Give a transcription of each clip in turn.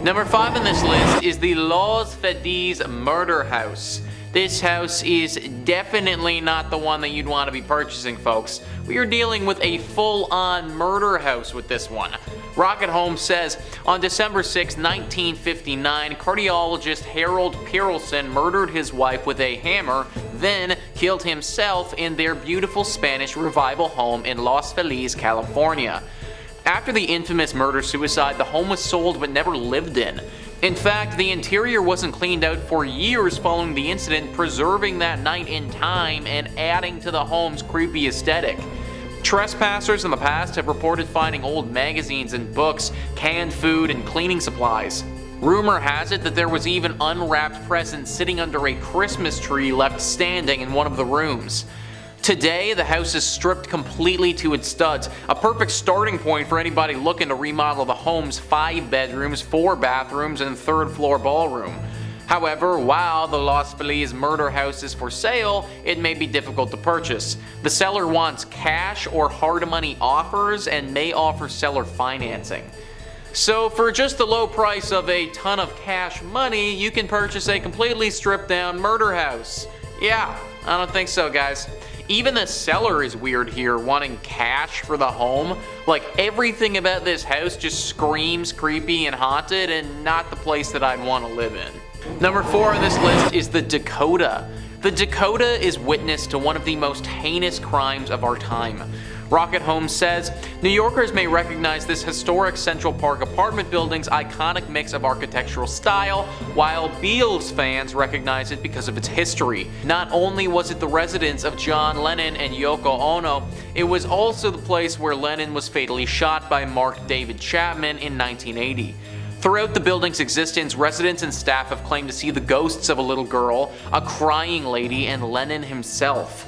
Number 5 on this list is the Los Feliz murder house. This house is definitely not the one that you'd want to be purchasing, folks. We are dealing with a full-on murder house with this one. Rocket Home says, on December 6, 1959, cardiologist Harold Perelson murdered his wife with a hammer, then killed himself in their beautiful Spanish Revival home in Los Feliz, California. After the infamous murder-suicide, the home was sold but never lived in. In fact, the interior wasn't cleaned out for years following the incident, preserving that night in time and adding to the home's creepy aesthetic. Trespassers in the past have reported finding old magazines and books, canned food, and cleaning supplies. Rumor has it that there was even unwrapped presents sitting under a Christmas tree left standing in one of the rooms. Today, the house is stripped completely to its studs, a perfect starting point for anybody looking to remodel the home's 5 bedrooms, 4 bathrooms, and 3rd floor ballroom. However, while the Los Feliz murder house is for sale, it may be difficult to purchase. The seller wants cash or hard money offers and may offer seller financing. So for just the low price of a ton of cash money, you can purchase a completely stripped down murder house. Yeah, I don't think so, guys. Even the seller is weird here, wanting cash for the home. Like, everything about this house just screams creepy and haunted and not the place that I'd want to live in. Number 4 on this list is the Dakota. The Dakota is witness to one of the most heinous crimes of our time. Rocket Home says, New Yorkers may recognize this historic Central Park apartment building's iconic mix of architectural style, while Beatles fans recognize it because of its history. Not only was it the residence of John Lennon and Yoko Ono, it was also the place where Lennon was fatally shot by Mark David Chapman in 1980. Throughout the building's existence, residents and staff have claimed to see the ghosts of a little girl, a crying lady, and Lennon himself.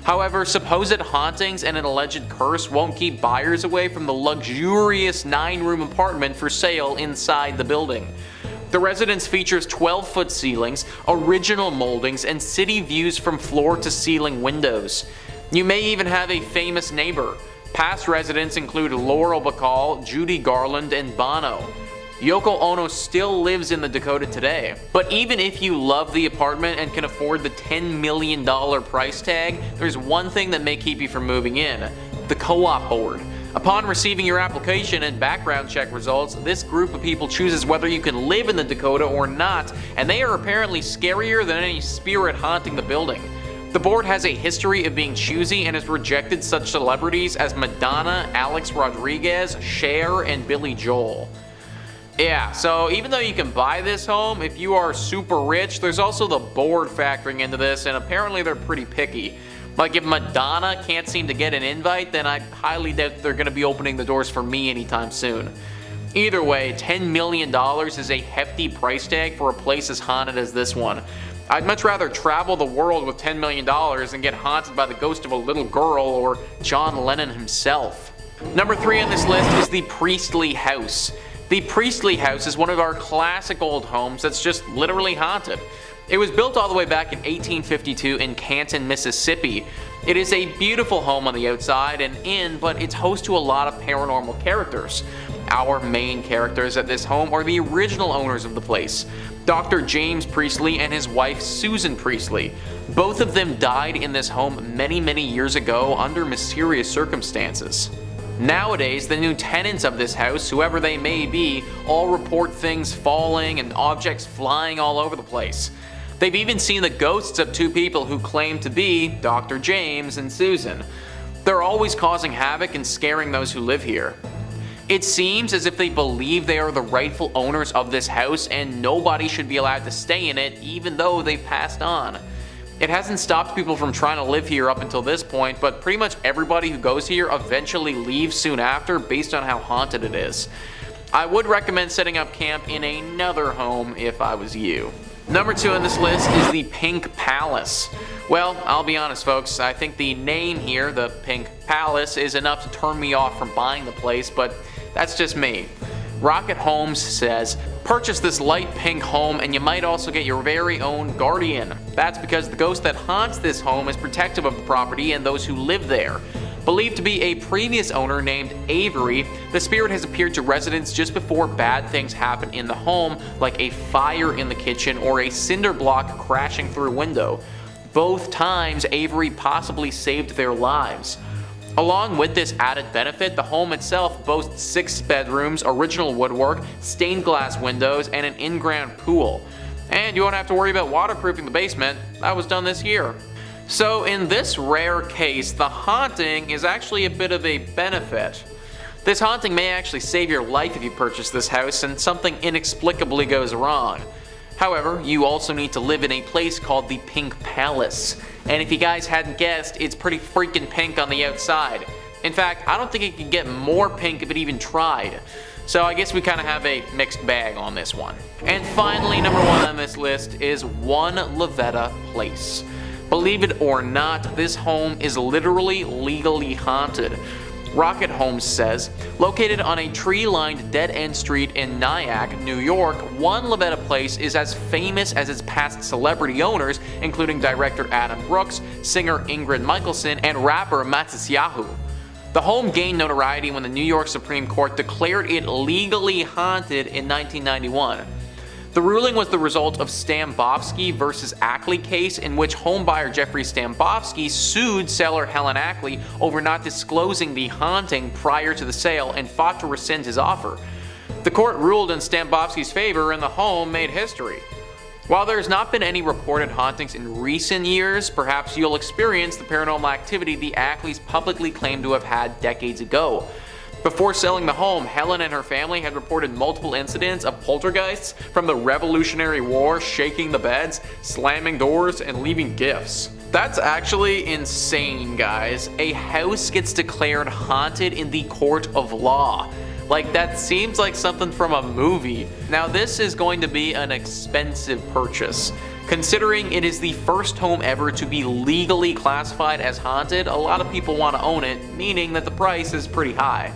However, supposed hauntings and an alleged curse won't keep buyers away from the luxurious 9-room apartment for sale inside the building. The residence features 12-foot ceilings, original moldings, and city views from floor to ceiling windows. You may even have a famous neighbor. Past residents include Laurel Bacall, Judy Garland, and Bono. Yoko Ono still lives in the Dakota today. But even if you love the apartment and can afford the $10 million price tag, there's one thing that may keep you from moving in: the co-op board. Upon receiving your application and background check results, this group of people chooses whether you can live in the Dakota or not, and they are apparently scarier than any spirit haunting the building. The board has a history of being choosy and has rejected such celebrities as Madonna, Alex Rodriguez, Cher, and Billy Joel. Yeah, so even though you can buy this home, if you are super rich, there's also the board factoring into this, and apparently they're pretty picky. Like, if Madonna can't seem to get an invite, then I highly doubt they're going to be opening the doors for me anytime soon. Either way, $10 million is a hefty price tag for a place as haunted as this one. I'd much rather travel the world with $10 million than get haunted by the ghost of a little girl or John Lennon himself. Number 3 on this list is the Priestley House. The Priestley House is one of our classic old homes that's just literally haunted. It was built all the way back in 1852 in Canton, Mississippi. It is a beautiful home on the outside and in, but it's host to a lot of paranormal characters. Our main characters at this home are the original owners of the place, Dr. James Priestley and his wife Susan Priestley. Both of them died in this home many years ago under mysterious circumstances. Nowadays, the new tenants of this house, whoever they may be, all report things falling and objects flying all over the place. They've even seen the ghosts of 2 people who claim to be Dr. James and Susan. They're always causing havoc and scaring those who live here. It seems as if they believe they are the rightful owners of this house and nobody should be allowed to stay in it even though they've passed on. It hasn't stopped people from trying to live here up until this point, but pretty much everybody who goes here eventually leaves soon after based on how haunted it is. I would recommend setting up camp in another home if I was you. Number 2 on this list is the Pink Palace. Well, I'll be honest folks, I think the name here, the Pink Palace, is enough to turn me off from buying the place, but that's just me. Rocket Homes says, purchase this light pink home and you might also get your very own guardian. That's because the ghost that haunts this home is protective of the property and those who live there. Believed to be a previous owner named Avery, the spirit has appeared to residents just before bad things happen in the home, like a fire in the kitchen or a cinder block crashing through a window. Both times, Avery possibly saved their lives. Along with this added benefit, the home itself boasts 6 bedrooms, original woodwork, stained glass windows, and an in-ground pool. And you won't have to worry about waterproofing the basement. That was done this year. So in this rare case, the haunting is actually a bit of a benefit. This haunting may actually save your life if you purchase this house and something inexplicably goes wrong. However, you also need to live in a place called the Pink Palace. And if you guys hadn't guessed, it's pretty freaking pink on the outside. In fact, I don't think it could get more pink if it even tried. So I guess we kind of have a mixed bag on this one. And finally, number 1 on this list is 1 Lavetta Place. Believe it or not, this home is literally legally haunted. Rocket Homes says, located on a tree-lined dead-end street in Nyack, New York, 1 Lavetta Place is as famous as its past celebrity owners, including director Adam Brooks, singer Ingrid Michaelson, and rapper Matisyahu. The home gained notoriety when the New York Supreme Court declared it legally haunted in 1991. The ruling was the result of Stambovsky vs. Ackley case, in which homebuyer Jeffrey Stambovsky sued seller Helen Ackley over not disclosing the haunting prior to the sale and fought to rescind his offer. The court ruled in Stambovsky's favor and the home made history. While there's not been any reported hauntings in recent years, perhaps you'll experience the paranormal activity the Ackleys publicly claimed to have had decades ago. Before selling the home, Helen and her family had reported multiple incidents of poltergeists from the Revolutionary War shaking the beds, slamming doors, and leaving gifts. That's actually insane, guys. A house gets declared haunted in the court of law. Like, that seems like something from a movie. Now, this is going to be an expensive purchase. Considering it is the first home ever to be legally classified as haunted, a lot of people want to own it, meaning that the price is pretty high.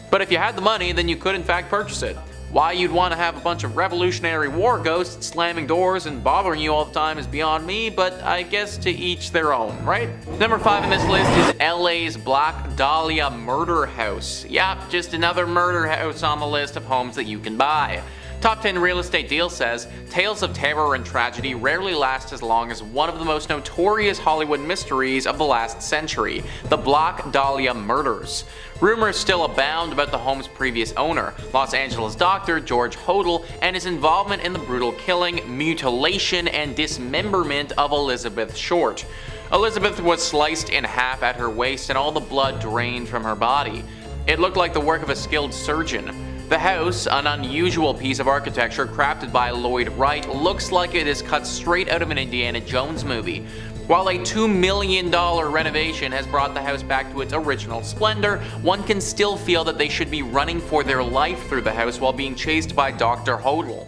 But if you had the money, then you could in fact purchase it. Why you'd want to have a bunch of Revolutionary War ghosts slamming doors and bothering you all the time is beyond me, but I guess to each their own, right? Number 5 on this list is LA's Black Dahlia Murder House. Yep, just another murder house on the list of homes that you can buy. Top 10 Real Estate Deal says, tales of terror and tragedy rarely last as long as one of the most notorious Hollywood mysteries of the last century, the Black Dahlia murders. Rumors still abound about the home's previous owner, Los Angeles doctor George Hodel, and his involvement in the brutal killing, mutilation, and dismemberment of Elizabeth Short. Elizabeth was sliced in half at her waist and all the blood drained from her body. It looked like the work of a skilled surgeon. The house, an unusual piece of architecture crafted by Lloyd Wright, looks like it is cut straight out of an Indiana Jones movie. While a $2 million renovation has brought the house back to its original splendor, one can still feel that they should be running for their life through the house while being chased by Dr. Hodel.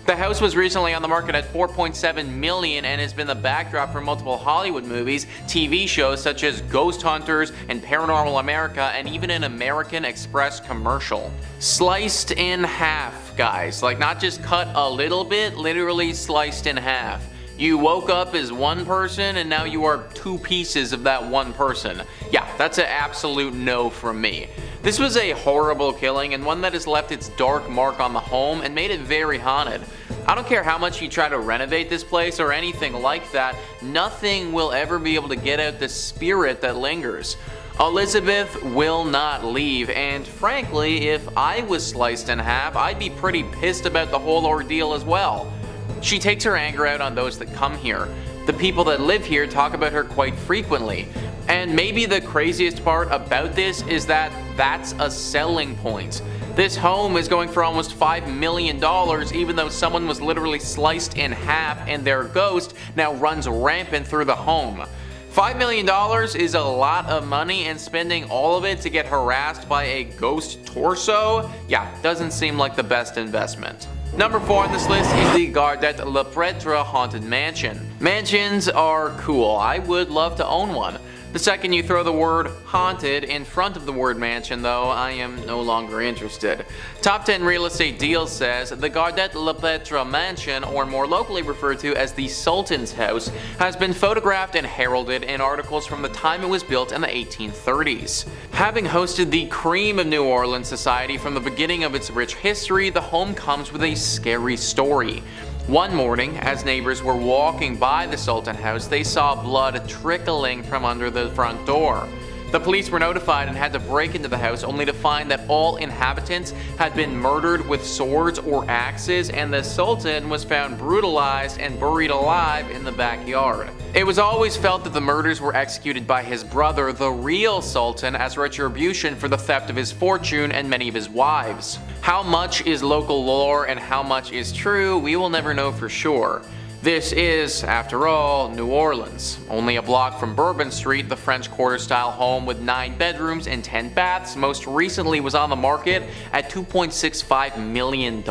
The house was recently on the market at $4.7 million and has been the backdrop for multiple Hollywood movies, TV shows such as Ghost Hunters and Paranormal America, and even an American Express commercial. Sliced in half, guys. Like, not just cut a little bit, literally sliced in half. You woke up as one person and now you are 2 pieces of that one person. Yeah, that's an absolute no from me. This was a horrible killing and one that has left its dark mark on the home and made it very haunted. I don't care how much you try to renovate this place or anything like that, nothing will ever be able to get out the spirit that lingers. Elizabeth will not leave, and frankly, if I was sliced in half, I'd be pretty pissed about the whole ordeal as well. She takes her anger out on those that come here. The people that live here talk about her quite frequently. And maybe the craziest part about this is that that's a selling point. This home is going for almost $5 million, even though someone was literally sliced in half and their ghost now runs rampant through the home. $5 million is a lot of money, and spending all of it to get harassed by a ghost torso? Yeah, doesn't seem like the best investment. Number 4 on this list is the Gardette Le Pretre Haunted Mansion. Mansions are cool. I would love to own one. The second you throw the word haunted in front of the word mansion, though, I am no longer interested. Top 10 Real Estate Deals says the Lavetta Mansion, or more locally referred to as the Sultans House, has been photographed and heralded in articles from the time it was built in the 1830s. Having hosted the cream of New Orleans society from the beginning of its rich history, the home comes with a scary story. One morning, as neighbors were walking by the Sultan House, they saw blood trickling from under the front door. The police were notified and had to break into the house, only to find that all inhabitants had been murdered with swords or axes, and the Sultan was found brutalized and buried alive in the backyard. It was always felt that the murders were executed by his brother, the real Sultan, as retribution for the theft of his fortune and many of his wives. How much is local lore and how much is true, we will never know for sure. This is, after all, New Orleans. Only a block from Bourbon Street, the French Quarter-style home with 9 bedrooms and 10 baths most recently was on the market at $2.65 million.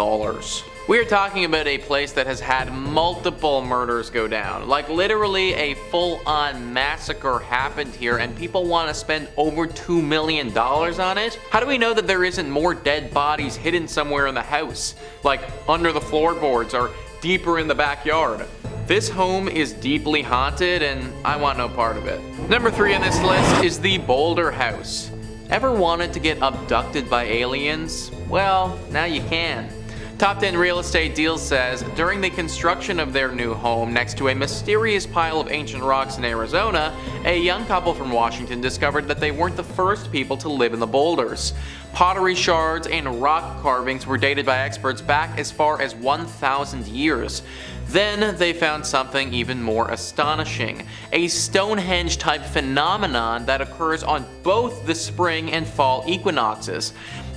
We are talking about a place that has had multiple murders go down. Like literally a full-on massacre happened here and people want to spend over $2 million on it? How do we know that there isn't more dead bodies hidden somewhere in the house? Like under the floorboards or deeper in the backyard. This home is deeply haunted and I want no part of it. Number 3 on this list is the Boulder House. Ever wanted to get abducted by aliens? Well, now you can. Top 10 Real Estate Deals says during the construction of their new home next to a mysterious pile of ancient rocks in Arizona, a young couple from Washington discovered that they weren't the first people to live in the boulders. Pottery shards and rock carvings were dated by experts back as far as 1,000 years. Then they found something even more astonishing, a Stonehenge-type phenomenon that occurs on both the spring and fall equinoxes.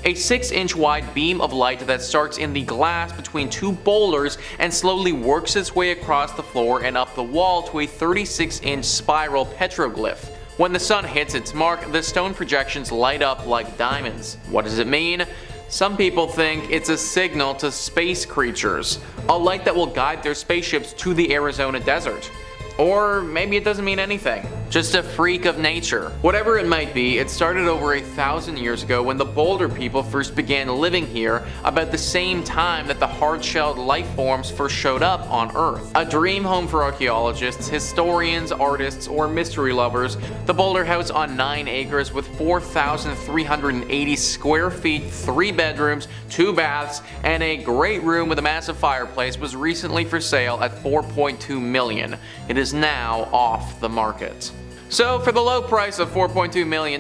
A 6-inch wide beam of light that starts in the glass between 2 boulders and slowly works its way across the floor and up the wall to a 36-inch spiral petroglyph. When the sun hits its mark, the stone projections light up like diamonds. What does it mean? Some people think it's a signal to space creatures, a light that will guide their spaceships to the Arizona desert. Or maybe it doesn't mean anything, just a freak of nature. Whatever it might be, it started over 1,000 years ago when the Boulder people first began living here, about the same time that the hard-shelled life forms first showed up on Earth. A dream home for archaeologists, historians, artists, or mystery lovers, the Boulder House on 9 acres with 4,380 square feet, 3 bedrooms, 2 baths, and a great room with a massive fireplace was recently for sale at $4.2 million. It is now off the market. So for the low price of $4.2 million,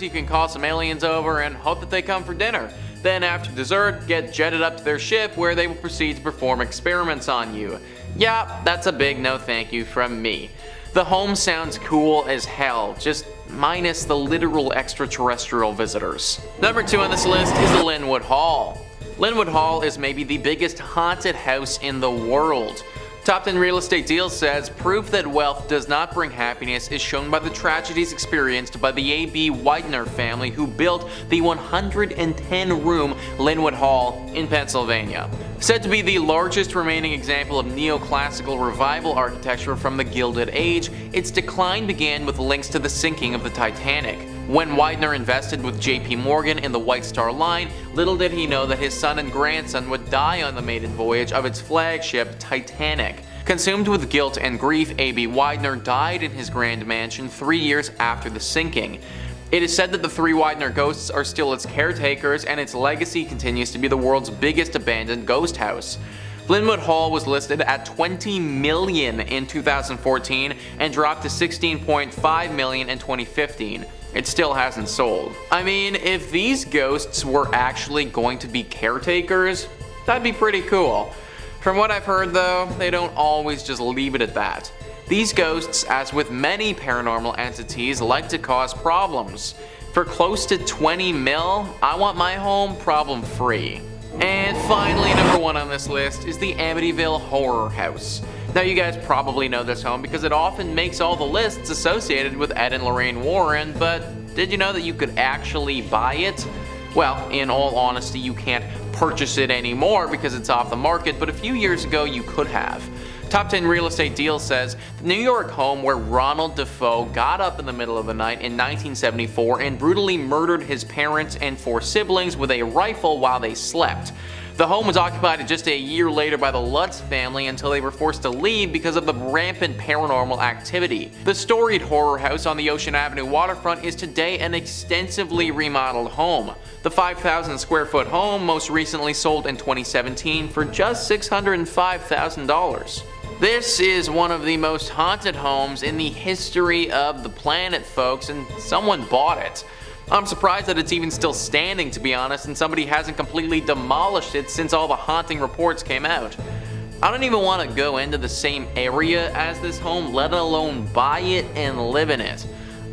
you can call some aliens over and hope that they come for dinner. Then after dessert, get jetted up to their ship where they will proceed to perform experiments on you. Yeah, that's a big no thank you from me. The home sounds cool as hell, just minus the literal extraterrestrial visitors. Number 2 on this list is the Linwood Hall. Linwood Hall is maybe the biggest haunted house in the world. Top 10 Real Estate Deals says proof that wealth does not bring happiness is shown by the tragedies experienced by the A.B. Widener family who built the 110-room Linwood Hall in Pennsylvania. Said to be the largest remaining example of neoclassical revival architecture from the Gilded Age, its decline began with links to the sinking of the Titanic. When Widener invested with J.P. Morgan in the White Star Line, little did he know that his son and grandson would die on the maiden voyage of its flagship, Titanic. Consumed with guilt and grief, A.B. Widener died in his grand mansion 3 years after the sinking. It is said that the 3 Widener ghosts are still its caretakers, and its legacy continues to be the world's biggest abandoned ghost house. Linwood Hall was listed at $20 million in 2014 and dropped to $16.5 million in 2015. It still hasn't sold. I mean, if these ghosts were actually going to be caretakers, that'd be pretty cool. From what I've heard though, they don't always just leave it at that. These ghosts, as with many paranormal entities, like to cause problems. For close to 20 mil, I want my home problem free. And finally, number 1 on this list is the Amityville Horror House. Now you guys probably know this home because it often makes all the lists associated with Ed and Lorraine Warren, but did you know that you could actually buy it? Well, in all honesty, you can't purchase it anymore because it's off the market, but a few years ago you could have. Top 10 Real Estate Deal says, the New York home where Ronald Defoe got up in the middle of the night in 1974 and brutally murdered his parents and 4 siblings with a rifle while they slept. The home was occupied just a year later by the Lutz family until they were forced to leave because of the rampant paranormal activity. The storied horror house on the Ocean Avenue waterfront is today an extensively remodeled home. The 5,000 square foot home most recently sold in 2017 for just $605,000. This is one of the most haunted homes in the history of the planet, folks, and someone bought it. I'm surprised that it's even still standing, to be honest, and somebody hasn't completely demolished it since all the haunting reports came out. I don't even want to go into the same area as this home, let alone buy it and live in it.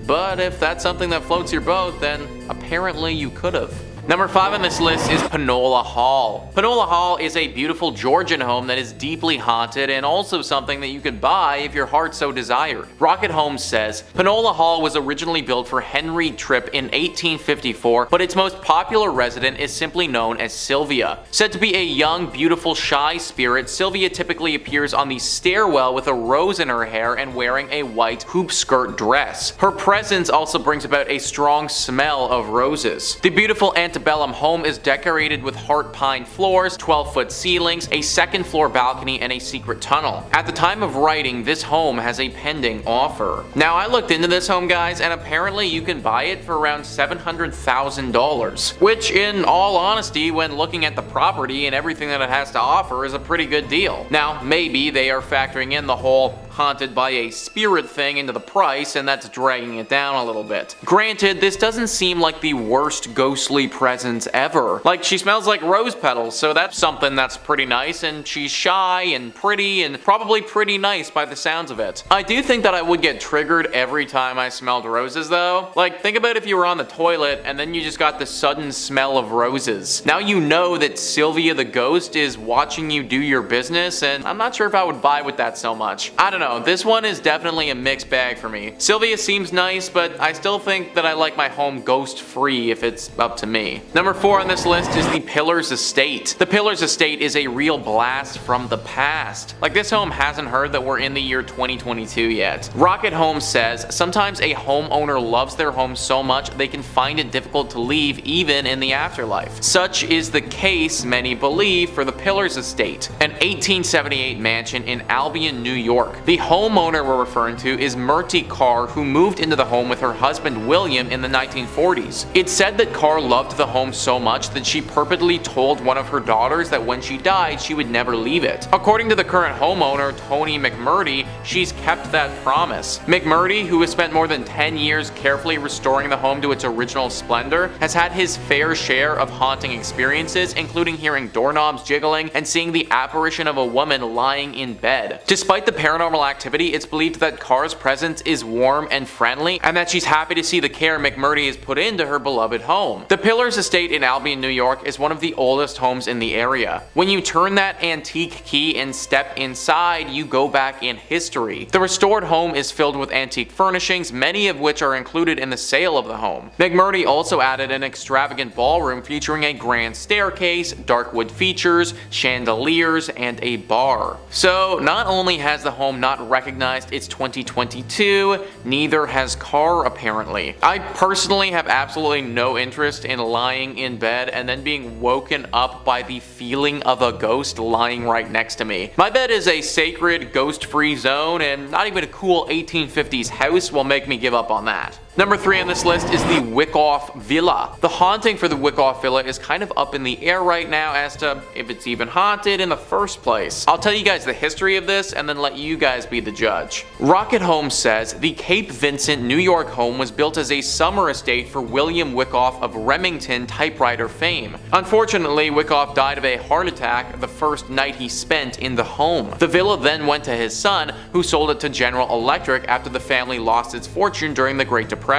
But if that's something that floats your boat, then apparently you could have. Number 5 on this list is Panola Hall. Panola Hall is a beautiful Georgian home that is deeply haunted and also something that you could buy if your heart so desired. Rocket Homes says, Panola Hall was originally built for Henry Tripp in 1854, but its most popular resident is simply known as Sylvia. Said to be a young, beautiful, shy spirit, Sylvia typically appears on the stairwell with a rose in her hair and wearing a white hoop skirt dress. Her presence also brings about a strong smell of roses. The beautiful antebellum home is decorated with heart pine floors, 12-foot ceilings, a second-floor balcony, and a secret tunnel. At the time of writing, this home has a pending offer. Now, I looked into this home, guys, and apparently you can buy it for around $700,000, which, in all honesty, when looking at the property and everything that it has to offer, is a pretty good deal. Now, maybe they are factoring in the whole haunted by a spirit thing into the price, and that's dragging it down a little bit. Granted, this doesn't seem like the worst ghostly presence ever. Like, she smells like rose petals, so that's something that's pretty nice, and she's shy and pretty and probably pretty nice by the sounds of it. I do think that I would get triggered every time I smelled roses though. Like, think about if you were on the toilet and then you just got the sudden smell of roses. Now you know that Sylvia the ghost is watching you do your business, and I'm not sure if I would vibe with that so much. I don't know, this one is definitely a mixed bag for me. Sylvia seems nice, but I still think that I like my home ghost free if it's up to me. Number 4 on this list is the Pillars Estate. The Pillars Estate is a real blast from the past. Like, this home hasn't heard that we're in the year 2022 yet. Rocket Homes says, sometimes a homeowner loves their home so much they can find it difficult to leave even in the afterlife. Such is the case, many believe, for the Pillars Estate, an 1878 mansion in Albion, New York. The homeowner we're referring to is Myrtie Carr, who moved into the home with her husband William in the 1940s. It's said that Carr loved the home so much that she purportedly told one of her daughters that when she died she would never leave it. According to the current homeowner, Tony McMurdy, she's kept that promise. McMurdy, who has spent more than 10 years carefully restoring the home to its original splendor, has had his fair share of haunting experiences, including hearing doorknobs jiggling and seeing the apparition of a woman lying in bed. Despite the paranormal activity, it's believed that Carr's presence is warm and friendly, and that she's happy to see the care McMurdy has put into her beloved home. The Pillars Estate in Albion, New York is one of the oldest homes in the area. When you turn that antique key and step inside, you go back in history. The restored home is filled with antique furnishings, many of which are included in the sale of the home. McMurdy also added an extravagant ballroom featuring a grand staircase, dark wood features, chandeliers, and a bar. So not only has the home not recognized it's 2022, neither has Carr apparently. I personally have absolutely no interest in lying in bed and then being woken up by the feeling of a ghost lying right next to me. My bed is a sacred, ghost-free zone, and not even a cool 1850s house will make me give up on that. Number 3 on this list is the Wickoff Villa. The haunting for the Wickoff Villa is kind of up in the air right now as to if it's even haunted in the first place. I'll tell you guys the history of this and then let you guys be the judge. Rocket Homes says the Cape Vincent, New York home was built as a summer estate for William Wickoff of Remington typewriter fame. Unfortunately, Wickoff died of a heart attack the first night he spent in the home. The villa then went to his son, who sold it to General Electric after the family lost its fortune during the Great Depression.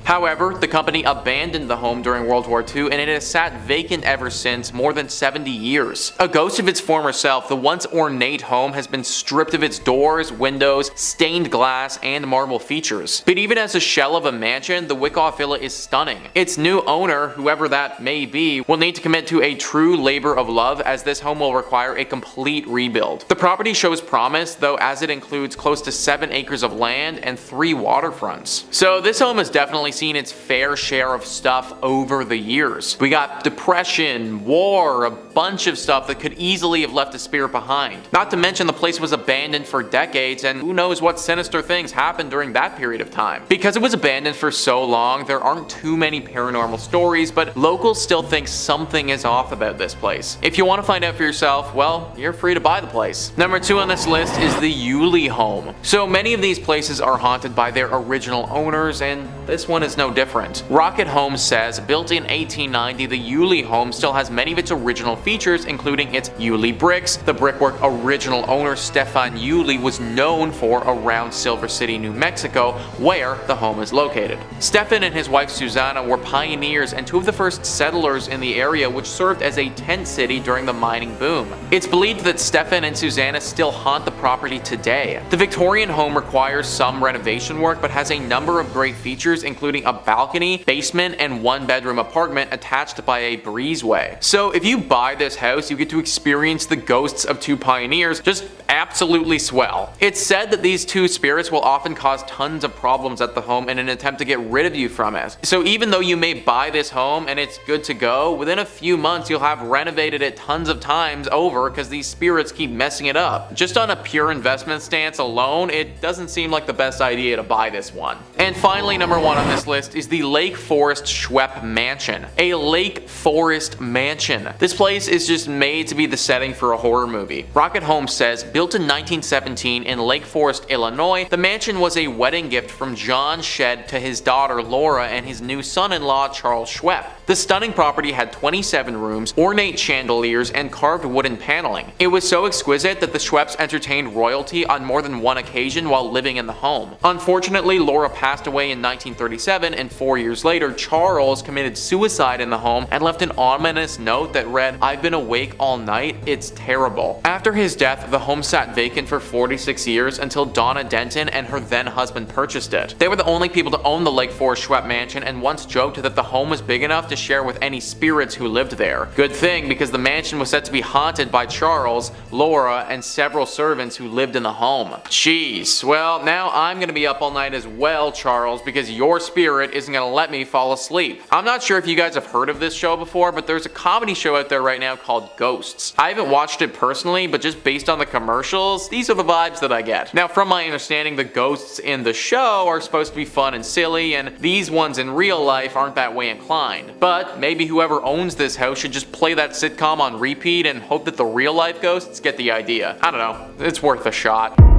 However, the company abandoned abandoned the home during World War II, and it has sat vacant ever since, more than 70 years. A ghost of its former self, the once ornate home has been stripped of its doors, windows, stained glass, and marble features. But even as a shell of a mansion, the Wickoff Villa is stunning. Its new owner, whoever that may be, will need to commit to a true labor of love, as this home will require a complete rebuild. The property shows promise, though, as it includes close to 7 acres of land and 3 waterfronts. So this home has definitely seen its fair share of stuff over the years. We got depression, war, a bunch of stuff that could easily have left a spirit behind. Not to mention the place was abandoned for decades, and who knows what sinister things happened during that period of time. Because it was abandoned for so long, there aren't too many paranormal stories, but locals still think something is off about this place. If you want to find out for yourself, well, you're free to buy the place. Number 2 on this list is the Yuli Home. So many of these places are haunted by their original owners, and this one is no different. Rocket Home says, built in 1890, the Yuli Home still has many of its original features, including its Yuli bricks, the brickwork original owner Stefan Yuli was known for around Silver City, New Mexico, where the home is located. Stefan and his wife Susanna were pioneers and 2 of the first settlers in the area, which served as a tent city during the mining boom. It's believed that Stefan and Susanna still haunt the property today. The Victorian home requires some renovation work, but has a number of great features, including a balcony, basement, and 1-bedroom apartment attached by a breezeway. So if you buy this house, you get to experience the ghosts of 2 pioneers. Just absolutely swell. It's said that these 2 spirits will often cause tons of problems at the home in an attempt to get rid of you from it. So even though you may buy this home and it's good to go, within a few months you'll have renovated it tons of times over because these spirits keep messing it up. Just on a pure investment stance alone, it doesn't seem like the best idea to buy this one. And finally, number 1 on this list is the Lake Forest Schwepp Mansion. A Lake Forest mansion. This place is just made to be the setting for a horror movie. Rocket Home says, built in 1917 in Lake Forest, Illinois, the mansion was a wedding gift from John Shedd to his daughter Laura and his new son-in-law Charles Schwepp. The stunning property had 27 rooms, ornate chandeliers, and carved wooden paneling. It was so exquisite that the Schwepps entertained royalty on more than one occasion while living in the home. Unfortunately, Laura passed away in 1937, and 4 years later, Charles committed suicide in the home and left an ominous note that read, "I've been awake all night, it's terrible." After his death, the home sat vacant for 46 years until Donna Denton and her then husband purchased it. They were the only people to own the Lake Forest Schwepp mansion, and once joked that the home was big enough to share with any spirits who lived there. Good thing, because the mansion was said to be haunted by Charles, Laura, and several servants who lived in the home. Jeez. Well, now I'm gonna be up all night as well, Charles, because your spirit isn't gonna let me fall asleep. I'm not sure if you guys have heard of this show before, but there's a comedy show out there right now called Ghosts. I haven't watched it personally, but just based on the commercials, these are the vibes that I get. Now, from my understanding, the ghosts in the show are supposed to be fun and silly, and these ones in real life aren't that way inclined. But maybe whoever owns this house should just play that sitcom on repeat and hope that the real life ghosts get the idea. I don't know, it's worth a shot.